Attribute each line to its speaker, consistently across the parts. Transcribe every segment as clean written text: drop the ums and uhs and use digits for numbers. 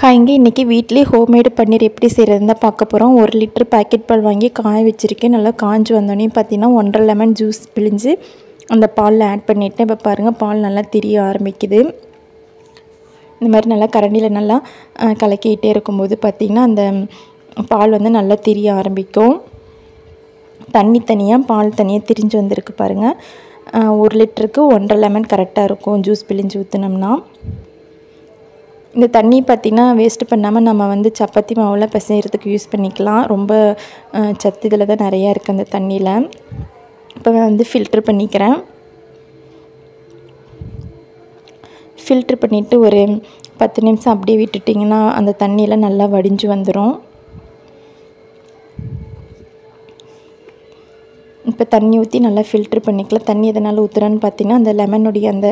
Speaker 1: ஹாய்ங்க, இன்றைக்கி வீட்லேயே ஹோம்மேடு பன்னீர் எப்படி செய்கிறதுன்னு தான் பார்க்க போகிறோம். 1 லிட்டர் பாக்கெட் பால் வாங்கி காய வச்சுருக்கேன். நல்லா காஞ்சு வந்தோடனே பார்த்தீங்கன்னா 1.5 லெமன் ஜூஸ் பிழிஞ்சு அந்த பாலில் ஆட் பண்ணிவிட்டேன். இப்போ பாருங்கள், பால் நல்லா திரிய ஆரம்பிக்குது. இந்த மாதிரி நல்லா கரண்டியில் நல்லா கலக்கிக்கிட்டே இருக்கும்போது பார்த்திங்கன்னா அந்த பால் வந்து நல்லா திரிய ஆரம்பிக்கும். தண்ணி தனியாக பால் தனியாக திரிஞ்சு வந்திருக்கு பாருங்கள். 1 லிட்டருக்கு 1.5 லெமன் கரெக்டாக இருக்கும் ஜூஸ் பிழிஞ்சு ஊற்றினோம்னா. இந்த தண்ணி பார்த்திங்கன்னா வேஸ்ட்டு பண்ணாமல் நம்ம வந்து சப்பாத்தி மாவில் பிசைகிறதுக்கு யூஸ் பண்ணிக்கலாம். ரொம்ப சத்து இதில் தான் நிறையா இருக்குது அந்த தண்ணியில். இப்போ வந்து ஃபில்ட்ரு பண்ணிக்கிறேன். ஃபில்ட்ரு பண்ணிவிட்டு ஒரு 10 நிமிஷம் அப்படியே விட்டுட்டிங்கன்னா அந்த தண்ணியில் நல்லா வடிஞ்சு வந்துடும். இப்போ தண்ணி ஊற்றி நல்லா ஃபில்ட்ரு பண்ணிக்கலாம். தண்ணி எதனால் ஊற்றுறான்னு பார்த்தீங்கன்னா அந்த லெமனுடைய அந்த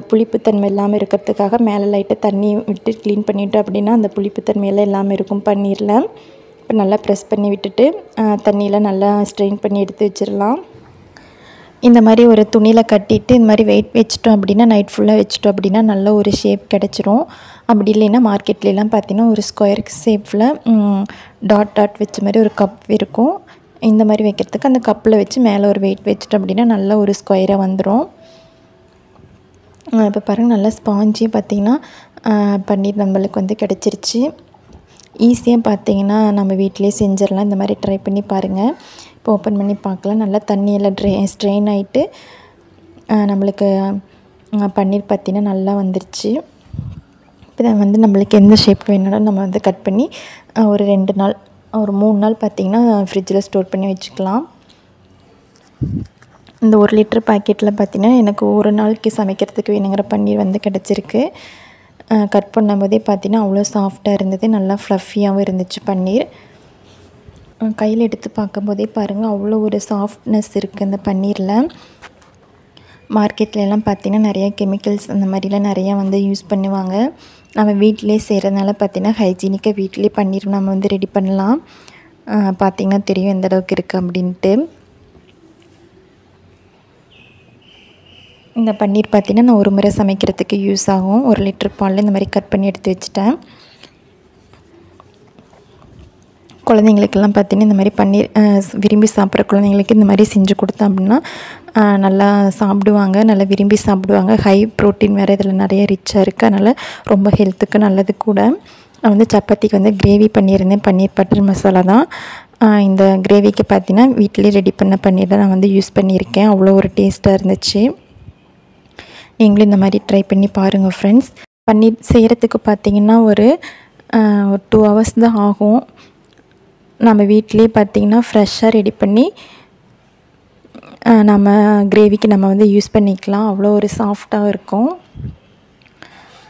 Speaker 1: புளிப்புத்தன்மை இல்லாமல் இருக்கிறதுக்காக மேலே லைட்டாக தண்ணி விட்டு க்ளீன் பண்ணிவிட்டு அப்படின்னா அந்த புளிப்புத்தன்மையெல்லாம் இல்லாமல் இருக்கும் பன்னீரில். இப்போ நல்லா ப்ரெஸ் பண்ணி விட்டுட்டு தண்ணியில் நல்லா ஸ்ட்ரெயின் பண்ணி எடுத்து வச்சிடலாம். இந்த மாதிரி ஒரு துணியில் கட்டிட்டு இந்த மாதிரி வெயிட் வச்சிட்டோம் அப்படின்னா நைட் ஃபுல்லாக வச்சிட்டோம் அப்படின்னா நல்ல ஒரு ஷேப் கிடச்சிரும். அப்படி இல்லைன்னா மார்க்கெட்லாம் பார்த்திங்கன்னா ஒரு ஸ்கொயர் ஷேப்பில் டாட் வச்ச மாதிரி ஒரு கப் இருக்கும். இந்த மாதிரி வைக்கிறதுக்கு அந்த கப்பில் வச்சு மேலே ஒரு வெயிட் வச்சிட்டோம் அப்படின்னா நல்ல ஒரு ஸ்கொயராக வந்துடும். இப்போ பாருங்கள், நல்லா ஸ்பாஞ்சி பார்த்திங்கன்னா பன்னீர் நம்மளுக்கு வந்து கிடச்சிருச்சு. ஈஸியாக பார்த்திங்கன்னா நம்ம வீட்டிலே செஞ்சிடலாம். இந்த மாதிரி ட்ரை பண்ணி பாருங்கள். இப்போ ஓப்பன் பண்ணி பார்க்கலாம். நல்லா தண்ணியெல்லாம் ஸ்ட்ரெயின் ஆகிட்டு நம்மளுக்கு பன்னீர் பார்த்திங்கன்னா நல்லா வந்துருச்சு. இப்போ இதை வந்து நம்மளுக்கு எந்த ஷேப் வேணாலும் நம்ம வந்து கட் பண்ணி ஒரு 2 நாள் ஒரு 3 நாள் பார்த்திங்கன்னா ஃப்ரிட்ஜில் ஸ்டோர் பண்ணி வச்சுக்கலாம். இந்த 1 லிட்டர் பாக்கெட்டில் பார்த்திங்கன்னா எனக்கு ஒரு நாளைக்கு சமைக்கிறதுக்கு வேணுங்கிற பன்னீர் வந்து கிடச்சிருக்கு. கட் பண்ணும்போதே பார்த்திங்கன்னா அவ்வளோ சாஃப்டாக இருந்தது. நல்லா ஃப்ளஃபியாகவும் இருந்துச்சு பன்னீர். கையில் எடுத்து பார்க்கும்போதே பாருங்கள் அவ்வளோ ஒரு சாஃப்ட்னஸ் இருக்குது இந்த பன்னீரில். மார்க்கெட்லலாம் பார்த்திங்கன்னா நிறையா கெமிக்கல்ஸ் அந்த மாதிரிலாம் நிறையா வந்து யூஸ் பண்ணுவாங்க. நம்ம வீட்டிலே செய்கிறதுனால பார்த்திங்கன்னா ஹைஜீனிக்காக வீட்டிலே பன்னீர் நம்ம வந்து ரெடி பண்ணலாம். பார்த்திங்கன்னா தெரியும் எந்த அளவுக்கு இருக்குது அப்படின்ட்டு. இந்த பன்னீர் பார்த்திங்கன்னா நான் ஒரு முறை சமைக்கிறதுக்கு யூஸ் ஆகும். 1 லிட்டர் பாலில் இந்த மாதிரி கட் பண்ணி எடுத்து வச்சுட்டேன். குழந்தைங்களுக்கெல்லாம் பார்த்திங்கன்னா இந்த மாதிரி பன்னீர் விரும்பி சாப்பிட்ற குழந்தைங்களுக்கு இந்த மாதிரி செஞ்சு கொடுத்தோம் அப்படின்னா நல்லா சாப்பிடுவாங்க, நல்லா விரும்பி சாப்பிடுவாங்க. ஹை ப்ரோட்டீன் வேறு இதில் நிறைய ரிச்சாக இருக்குது. அதனால் ரொம்ப ஹெல்த்துக்கு நல்லது கூட. நான் வந்து சப்பாத்திக்கு வந்து கிரேவி பண்ணியிருந்தேன். பன்னீர் பட்டர் மசாலா தான். இந்த கிரேவிக்கு பார்த்திங்கன்னா வீட்டிலே ரெடி பண்ண பன்னீர் தான் நான் வந்து யூஸ் பண்ணியிருக்கேன். அவ்வளோ ஒரு டேஸ்ட்டாக இருந்துச்சு. நீங்களும் இந்த மாதிரி ட்ரை பண்ணி பாருங்கள் ஃப்ரெண்ட்ஸ். பன்னீர் செய்கிறதுக்கு பார்த்திங்கன்னா ஒரு 2 ஹவர்ஸ் தான் ஆகும். நம்ம வீட்டிலே பார்த்திங்கன்னா ஃப்ரெஷ்ஷாக ரெடி பண்ணி நம்ம கிரேவிக்கு நம்ம வந்து யூஸ் பண்ணிக்கலாம். அவ்வளோ ஒரு சாஃப்டாக இருக்கும்.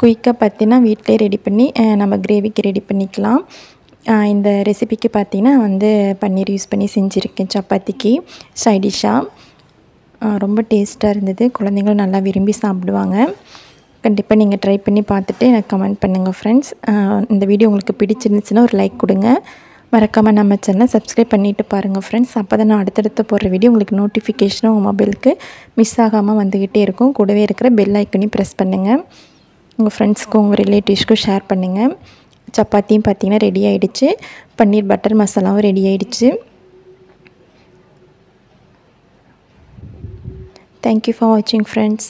Speaker 1: குயிக்காக பார்த்திங்கன்னா வீட்டிலே ரெடி பண்ணி நம்ம கிரேவிக்கு ரெடி பண்ணிக்கலாம். இந்த ரெசிபிக்கு பார்த்திங்கன்னா வந்து பன்னீர் யூஸ் பண்ணி செஞ்சுருக்கேன் சப்பாத்திக்கு சைடிஷ்ஷாக. ரொம்ப டேஸ்ட்டாக இருந்தது. குழந்தைங்களும் நல்லா விரும்பி சாப்பிடுவாங்க. கண்டிப்பாக நீங்கள் ட்ரை பண்ணி பார்த்துட்டு எனக்கு கமெண்ட் பண்ணுங்கள் ஃப்ரெண்ட்ஸ். இந்த வீடியோ உங்களுக்கு பிடிச்சிருந்துச்சுன்னா ஒரு லைக் கொடுங்க. மறக்காமல் நம்ம சேனலை சப்ஸ்கிரைப் பண்ணிவிட்டு பாருங்கள் ஃப்ரெண்ட்ஸ். அப்போ தான் நான் அடுத்தடுத்து போடுற வீடியோ உங்களுக்கு நோட்டிஃபிகேஷனும் உங்கள் மொபைலுக்கு மிஸ் ஆகாமல் வந்துக்கிட்டே இருக்கும். கூடவே இருக்கிற பெல் ஐக்கனையும் ப்ரெஸ் பண்ணுங்கள். உங்கள் ஃப்ரெண்ட்ஸ்க்கும் உங்கள் ரிலேட்டிவ்ஸ்க்கும் ஷேர் பண்ணுங்கள். சப்பாத்தியும் பார்த்திங்கன்னா ரெடி ஆகிடுச்சு. பன்னீர் பட்டர் மசாலாவும் ரெடி ஆகிடுச்சு. தேங்க்யூ ஃபார் வாட்சிங் ஃப்ரெண்ட்ஸ்.